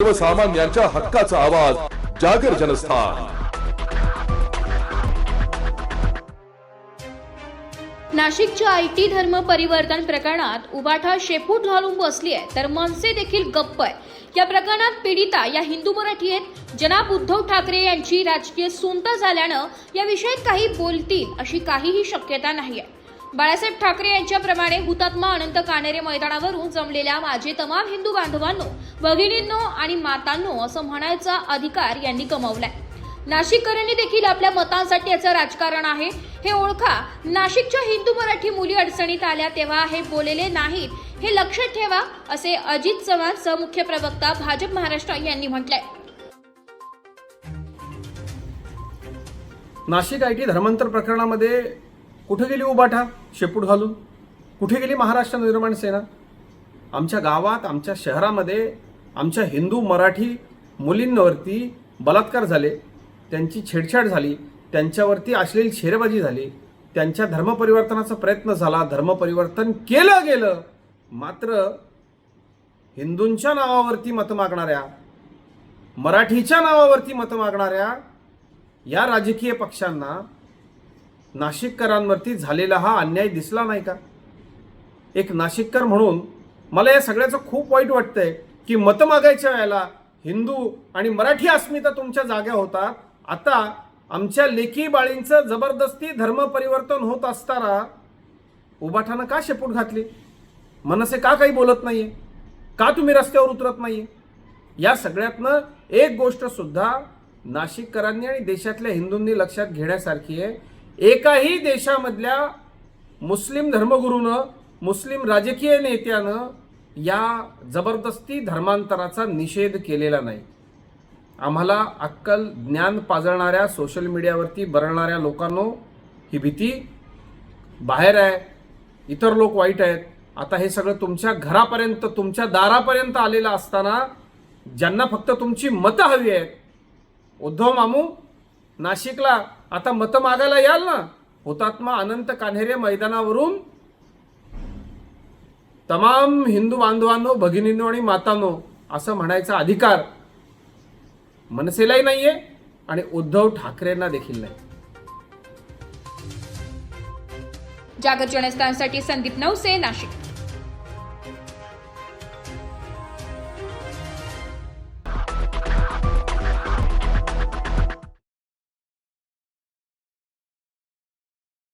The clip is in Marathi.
सर्वसामान्यांच्या हक्काचा आवाज जागर जनस्थान। नाशिकच्या आयटी धर्म परिवर्तन प्रकरणात उबाठा शेपूट घालून बसली आहे, तर मनसे देखील गप्प आहे। या प्रकरणात पीडिता या हिंदू मराठी आहेत। जनाब उद्धव ठाकरे यांची राजकीय सुंत झाल्यानं या विषयात काही बोलतील अशी काहीही शक्यता नाहीये। बाळासाहेब ठाकरे यांच्याप्रमाणे हुतात्मा अनंत कानेरे मैदानावरून जमलेल्या माझे तमाम हिंदू बांधवांनो, भगिनींनो आणि मातांनो असं म्हणायचा अधिकार यांनी गमावलाय। नाशिककरांनी देखील आपल्या मतांसाठी याचं राजकारण आहे हे ओळखा। नाशिकच्या हिंदू मराठी मुली अडचणीत आल्या तेव्हा हे बोललेले नाहीत, हे लक्षात ठेवा, असे अजित चव्हाण सहमुख्य प्रवक्ता भाजप महाराष्ट्र यांनी म्हटलंय। नाशिक आयटी धर्मांतर प्रकरणामध्ये कुठे गेली उबाठा शेपूट घालून? कुठे गेली महाराष्ट्र निर्माण सेना? आमच्या गावात, आमच्या शहरामध्ये आमच्या हिंदू मराठी मुलींवरती बलात्कार झाले, त्यांची छेडछाड झाली, त्यांच्यावरती अश्लील शेरेबाजी झाली, त्यांच्या धर्मपरिवर्तनाचा प्रयत्न झाला, धर्मपरिवर्तन केलं गेलं, मात्र हिंदूंच्या नावावरती मतं मागणाऱ्या, मराठीच्या नावावरती मतं मागणाऱ्या या राजकीय पक्षांना नाशिककरांवरती झालेला हा अन्याय दिसला नाही का? एक नाशिककर म्हणून मला या सगळ्याचं खूप वाईट वाटतंय की मतं मागायच्या वेळेला हिंदू आणि मराठी अस्मिता तुमच्या जाग्या होतात, आता आमच्या लेकी बाळींचं जबरदस्ती धर्म परिवर्तन होत असताना उबाठानं का शेपूट घातली? मनसे का काही बोलत नाहीये? का तुम्ही रस्त्यावर उतरत नाहीये? या सगळ्यातनं एक गोष्ट सुद्धा नाशिककरांनी आणि देशातल्या हिंदूंनी लक्षात घेण्यासारखी आहे। एकाही देशामधल्या मुस्लिम धर्मगुरूनं, मुस्लिम राजकीय नेत्यानं या जबरदस्ती धर्मांतराचा निषेध केलेला नाही। आम्हाला अक्कल ज्ञान पाजळणाऱ्या सोशल मीडियावरती बरळणाऱ्या लोकांनो, ही भीती बाहेर आहे, इतर लोक वाईट आहेत। आता हे सगळं तुमच्या घरापर्यंत, तुमच्या दारापर्यंत आलेलं असताना ज्यांना फक्त तुमची मतं हवी आहेत, उद्धव मामू नाशिकला आता मतं मागायला याल ना? हुतात्मा अनंत कान्हेरे मैदानावरून तमाम हिंदू बांधवांनो, भगिनींनो आणि मातांनो असं म्हणायचा अधिकार मनसेलाही नाहीये आणि उद्धव ठाकरेंना देखील नाही। जागर जनस्थानसाठी संदीप नवसे, नाशिक।